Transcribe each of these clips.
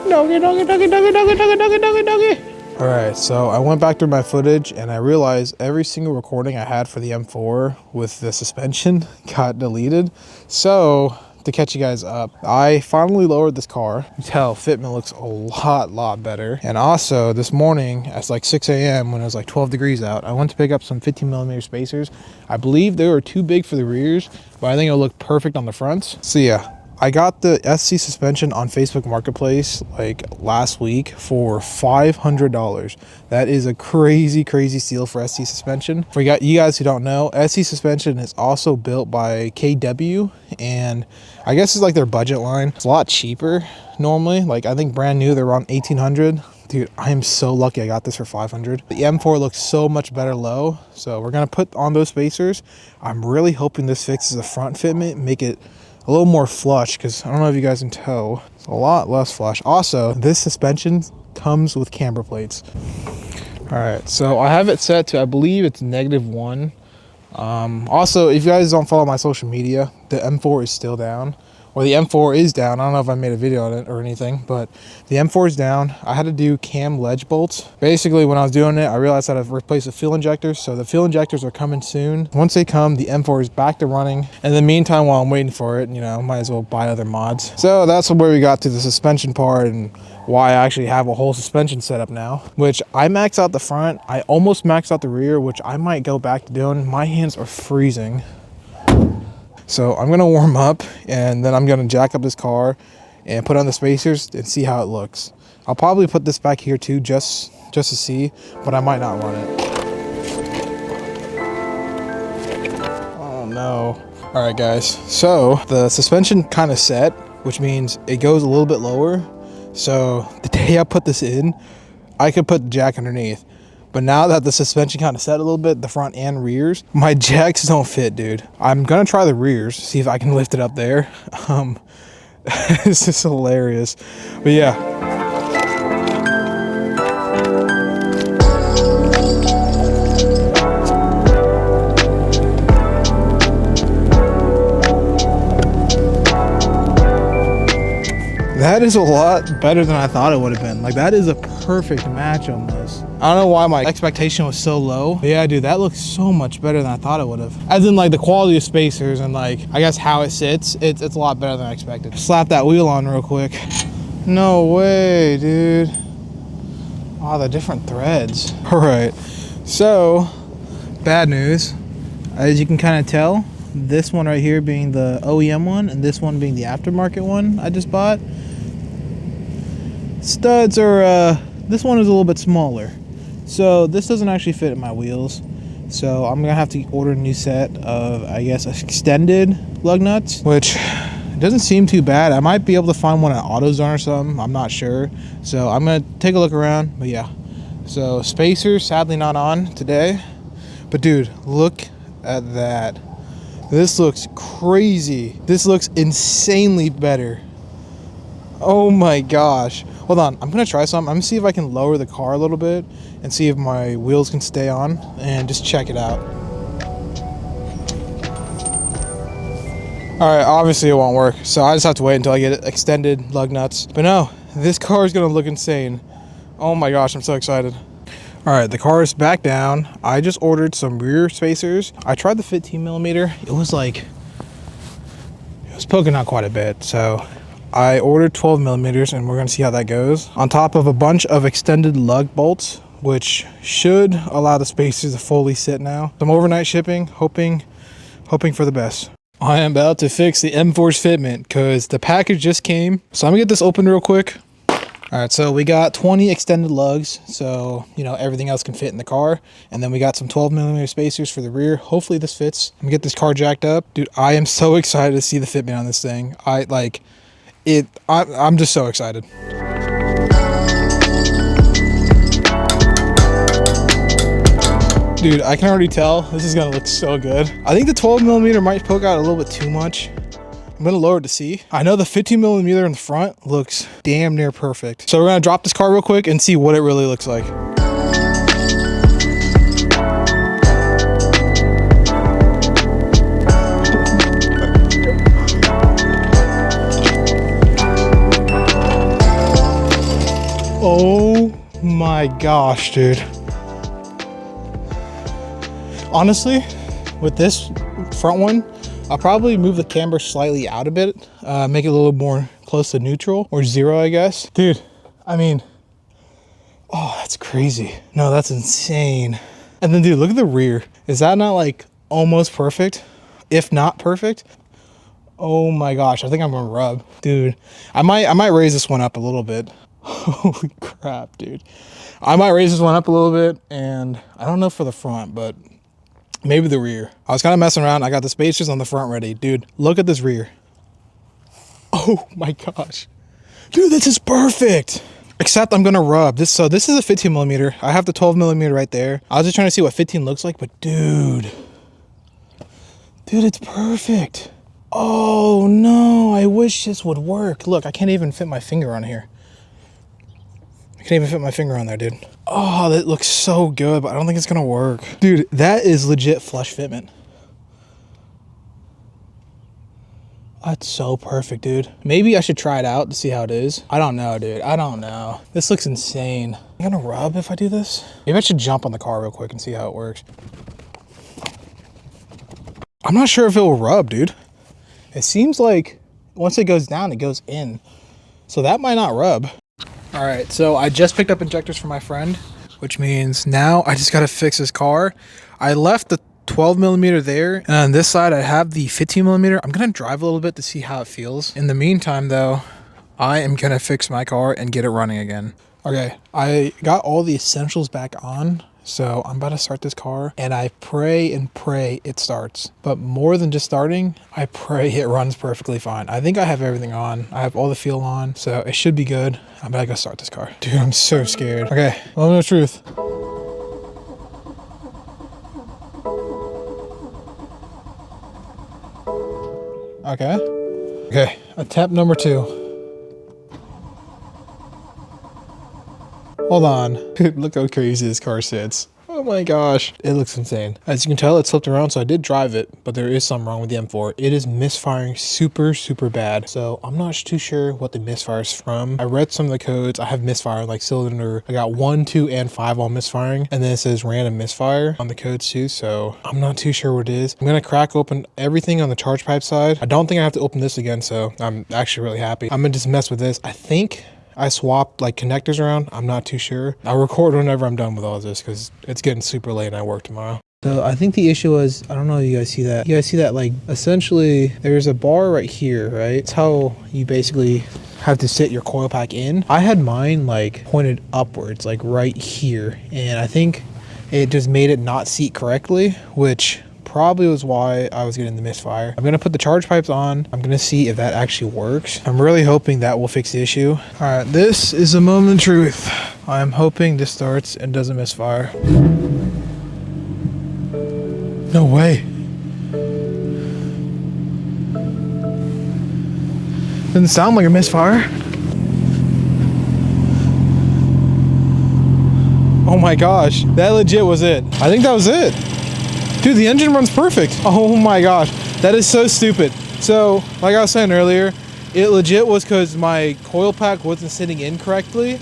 Doggy, doggy, doggy, doggy, doggy, doggy, doggy, doggy, doggy. All right, so I went back through my footage and I realized every single recording I had for the M4 with the suspension got deleted. So to catch you guys up, I finally lowered this car. You can tell Fitment looks a lot better. And also this morning at like 6 a.m. when it was like 12 degrees out, I went to pick up some 15mm spacers. I believe they were too big for the rears, but I think it'll look perfect on the fronts. So yeah, I got the SC suspension on Facebook Marketplace like last week for $500. That is a crazy steal for SC suspension. For you guys who don't know, SC suspension is also built by KW, and I guess it's like their budget line. It's a lot cheaper normally. Like I think brand new they're around 1800. Dude, I am so lucky I got this for 500. The M4 looks so much better low, so we're gonna put on those spacers. I'm really hoping this fixes the front fitment, make it a little more flush, because I don't know if you guys can tell, it's a lot less flush. Also, this suspension comes with camber plates. All right, so I have it set to, I believe it's -1. Also, if you guys don't follow my social media, the M4 is still down. Or the M4 is down. I don't know if I made a video on it or anything, but the M4 is down. I had to do cam ledge bolts. Basically, when I was doing it, I realized I had to replace the fuel injectors. So the fuel injectors are coming soon. Once they come, the M4 is back to running. In the meantime, while I'm waiting for it, you know, might as well buy other mods. So that's where we got to the suspension part and why I actually have a whole suspension setup now, which I maxed out the front. I almost maxed out the rear, which I might go back to doing. My hands are freezing. So I'm gonna warm up and then I'm gonna jack up this car and put on the spacers and see how it looks. I'll probably put this back here too, just to see, but I might not run it. Oh no. All right guys, so the suspension kind of set, which means it goes a little bit lower. So the day I put this in, I could put the jack underneath. But now that the suspension kind of set a little bit, the front and rears, my jacks don't fit, dude. I'm gonna try the rears, see if I can lift it up there. This is hilarious. But yeah. That is a lot better than I thought it would have been. Like that is a perfect match almost. I don't know why my expectation was so low. But yeah, dude, that looks so much better than I thought it would have. As in like the quality of spacers and like, I guess how it sits, it's a lot better than I expected. Slap that wheel on real quick. No way, dude. Oh, the different threads. All right, so bad news. As you can kind of tell, this one right here being the OEM one and this one being the aftermarket one I just bought. Studs are, this one is a little bit smaller. So this doesn't actually fit in my wheels. So I'm gonna have to order a new set of, I guess, extended lug nuts, which doesn't seem too bad. I might be able to find one at AutoZone or something. I'm not sure. So I'm gonna take a look around, but yeah. So spacers, sadly not on today. But dude, look at that. This looks crazy. This looks insanely better. Oh my gosh. Hold on, I'm gonna try something. I'm gonna see if I can lower the car a little bit and see if my wheels can stay on and just check it out. All right, obviously it won't work. So I just have to wait until I get extended lug nuts. But no, this car is gonna look insane. Oh my gosh, I'm so excited. All right, the car is back down. I just ordered some rear spacers. I tried the 15mm. It was poking out quite a bit. So I ordered 12mm and we're gonna see how that goes. On top of a bunch of extended lug bolts, which should allow the spacers to fully sit now. Some overnight shipping, hoping for the best. I am about to fix the M4's fitment because the package just came. So I'm gonna get this open real quick. All right, so we got 20 extended lugs, so you know everything else can fit in the car, and then we got some 12mm spacers for the rear. Hopefully this fits. I'm gonna get this car jacked up, dude. I am so excited to see the fitment on this thing. I'm just so excited. Dude, I can already tell this is gonna look so good. I think the 12mm might poke out a little bit too much. I'm gonna lower it to see. I know the 15mm in the front looks damn near perfect. So we're gonna drop this car real quick and see what it really looks like. Oh my gosh, dude. Honestly, with this front one, I'll probably move the camber slightly out a bit, make it a little more close to neutral or zero, I guess. Dude, I mean, oh, that's crazy. No, that's insane. And then dude, look at the rear. Is that not like almost perfect? If not perfect? Oh my gosh, I think I'm gonna rub. Dude, I might raise this one up a little bit. Holy crap, dude. I might raise this one up a little bit, and I don't know for the front, but maybe the rear. I was kind of messing around. I got the spacers on the front ready. Dude, look at this rear. Oh my gosh. Dude, this is perfect. Except I'm gonna rub this. So this is a 15 millimeter. I have the 12 millimeter right there. I was just trying to see what 15 looks like, but dude, it's perfect. Oh no, I wish this would work. Look, I can't even fit my finger on here. I can't even fit my finger on there, dude. Oh, that looks so good, but I don't think it's gonna work. Dude, that is legit flush fitment. That's so perfect, dude. Maybe I should try it out to see how it is. I don't know, dude. I don't know. This looks insane. I'm gonna rub if I do this. Maybe I should jump on the car real quick and see how it works. I'm not sure if it will rub, dude. It seems like once it goes down, it goes in. So that might not rub. All right, so I just picked up injectors for my friend, which means now I just gotta fix his car. I left the 12 millimeter there, and on this side I have the 15 millimeter. I'm gonna drive a little bit to see how it feels. In the meantime though, I am gonna fix my car and get it running again. Okay, I got all the essentials back on, so I'm about to start this car, and I pray and pray it starts. But more than just starting, I pray it runs perfectly fine. I think I have everything on. I have all the fuel on, so it should be good. I'm about to go start this car. Dude, I'm so scared. Okay, moment of truth. Okay, attempt number 2. Hold on. Look how crazy this car sits. Oh my gosh. It looks insane. As you can tell, it slipped around, so I did drive it, but there is something wrong with the M4. It is misfiring super, super bad. So I'm not too sure what the misfire is from. I read some of the codes. I have misfire, like cylinder. I got 1, 2, and 5 all misfiring. And then it says random misfire on the codes too. So I'm not too sure what it is. I'm going to crack open everything on the charge pipe side. I don't think I have to open this again, so I'm actually really happy. I'm going to just mess with this. I think I swapped like connectors around. I'm not too sure. I'll record whenever I'm done with all this because it's getting super late and I work tomorrow. So I think the issue was, I don't know if you guys see that. You guys see that, like, essentially there's a bar right here, right? It's how you basically have to sit your coil pack in. I had mine like pointed upwards, like right here. And I think it just made it not seat correctly, which probably was why I was getting the misfire. I'm gonna put the charge pipes on. I'm gonna see if that actually works. I'm really hoping that will fix the issue. All right, this is a moment of truth. I'm hoping this starts and doesn't misfire. No way. Didn't sound like a misfire. Oh my gosh, that legit was it. I think that was it. Dude, the engine runs perfect. Oh my gosh, that is so stupid. So, like I was saying earlier, it legit was because my coil pack wasn't sitting in correctly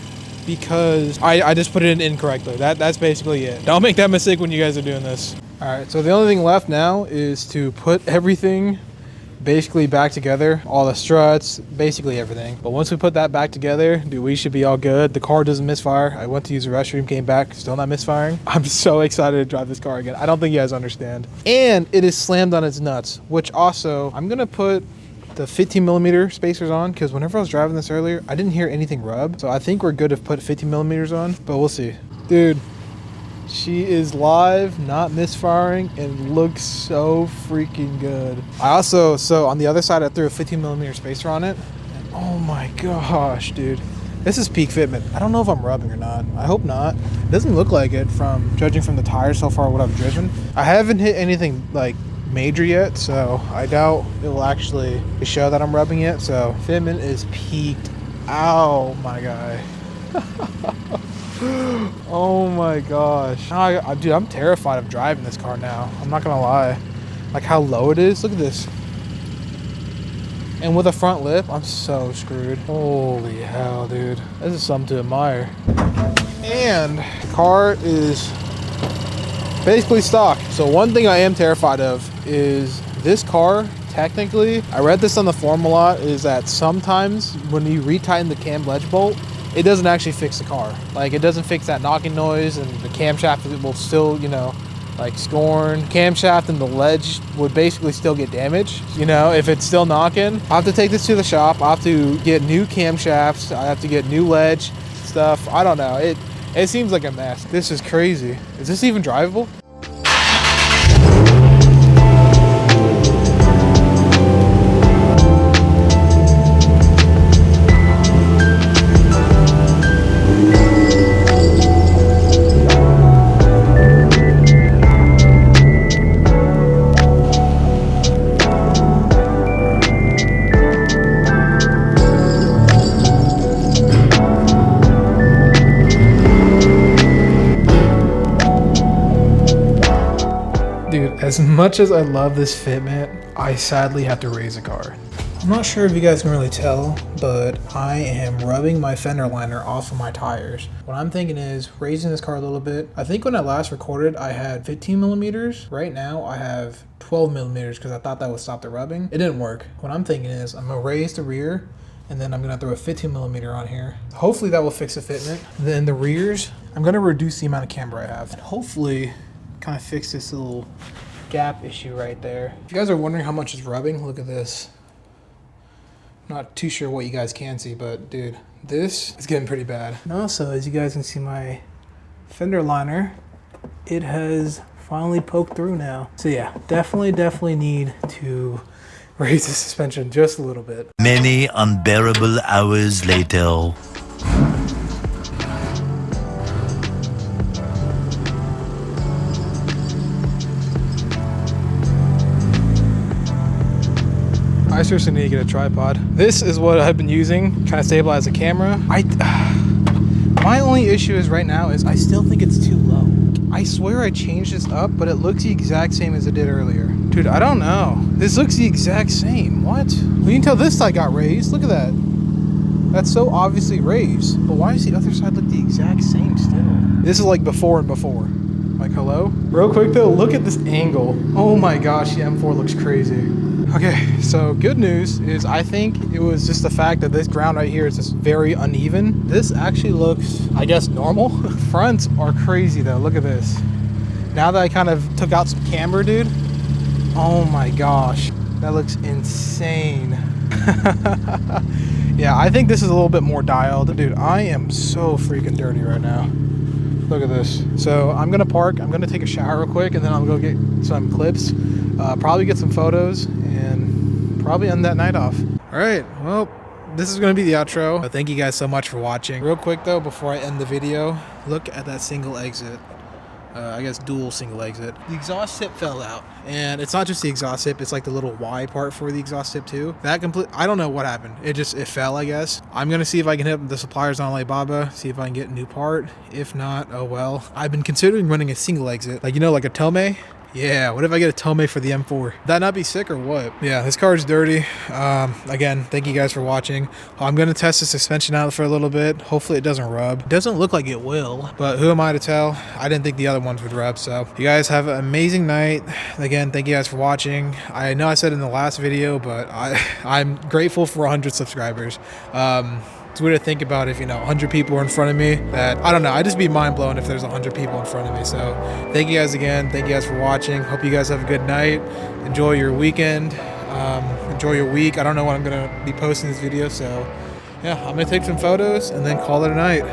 because I just put it in incorrectly. That's basically it. Don't make that mistake when you guys are doing this. All right, so the only thing left now is to put everything basically back together, all the struts, basically everything. But once we put that back together, dude, we should be all good. The car doesn't misfire. I went to use the restroom, came back, still not misfiring. I'm so excited to drive this car again. I don't think you guys understand. And it is slammed on its nuts, which also, I'm gonna put the 15 millimeter spacers on because whenever I was driving this earlier, I didn't hear anything rub. So I think we're good to put 15 millimeters on, but we'll see. Dude, she is live, not misfiring, and looks so freaking good. I also, so on the other side, I threw a 15 millimeter spacer on it. And oh my gosh, dude. This is peak fitment. I don't know if I'm rubbing or not. I hope not. It doesn't look like it from judging from the tires so far what I've driven. I haven't hit anything like major yet, so I doubt it will actually show that I'm rubbing it. So fitment is peaked. Ow, my guy. Oh my gosh. Dude, I'm terrified of driving this car now. I'm not gonna lie. Like how low it is. Look at this. And with a front lip, I'm so screwed. Holy hell, dude. This is something to admire. And the car is basically stock. So one thing I am terrified of is this car, technically, I read this on the forum a lot, is that sometimes when you retighten the cam ledge bolt, it doesn't actually fix the car. Like, it doesn't fix that knocking noise, and the camshaft will still, you know, like scorn. Camshaft and the ledge would basically still get damaged, you know, if it's still knocking. I have to take this to the shop. I have to get new camshafts. I have to get new ledge stuff. I don't know. It seems like a mess. This is crazy. Is this even drivable? As much as I love this Fitment, I sadly have to raise a car. I'm not sure if you guys can really tell, but I am rubbing my fender liner off of my tires. What I'm thinking is raising this car a little bit. I think when I last recorded, I had 15 millimeters. Right now, I have 12 millimeters because I thought that would stop the rubbing. It didn't work. What I'm thinking is I'm gonna raise the rear, and then I'm gonna throw a 15 millimeter on here. Hopefully that will fix the fitment. Then the rears, I'm gonna reduce the amount of camber I have. And hopefully kind of fix this little gap issue right there. If you guys are wondering how much it's rubbing, look at this. Not too sure what you guys can see, but dude, this is getting pretty bad. And also, as you guys can see my fender liner, it has finally poked through now. So yeah, definitely need to raise the suspension just a little bit. Many unbearable hours later. I seriously need to get a tripod. This is what I've been using, trying to stabilize the camera. My only issue is right now is I still think it's too low. I swear I changed this up, but it looks the exact same as it did earlier. Dude, I don't know. This looks the exact same. What? Well, you can tell this side got raised. Look at that. That's so obviously raised. But why does the other side look the exact same still? This is like before and before. Like, hello? Real quick though, look at this angle. Oh my gosh, the M4 looks crazy. Okay, so good news is I think it was just the fact that this ground right here is just very uneven. This actually looks, I guess, normal. Fronts are crazy though, look at this. Now that I kind of took out some camber, dude, oh my gosh, that looks insane. Yeah, I think this is a little bit more dialed. Dude, I am so freaking dirty right now. Look at this. So I'm gonna park, I'm gonna take a shower real quick, and then I'll go get some clips, probably get some photos, and probably end that night off. All right, well, this is gonna be the outro. Thank you guys so much for watching. Real quick though, before I end the video, look at that single exit. I guess dual single exit. The exhaust tip fell out, and it's not just the exhaust tip, it's like the little Y part for the exhaust tip too. That I don't know what happened. It fell, I guess. I'm gonna see if I can hit the suppliers on Alibaba, see if I can get a new part. If not, oh well. I've been considering running a single exit, like, you know, like a Tomei. Yeah, what if I get a Tomei for the M4? Would that not be sick or what? Yeah, this car is dirty. Again, thank you guys for watching. I'm going to test the suspension out for a little bit. Hopefully it doesn't rub. It doesn't look like it will, but who am I to tell? I didn't think the other ones would rub, so you guys have an amazing night. Again, thank you guys for watching. I know I said in the last video, but I'm grateful for 100 subscribers. It's weird to think about if, you know, 100 people are in front of me that, I don't know, I'd just be mind blown if there's 100 people in front of me. So thank you guys again. Thank you guys for watching. Hope you guys have a good night. Enjoy your weekend. Enjoy your week. I don't know when I'm going to be posting this video. So yeah, I'm going to take some photos and then call it a night.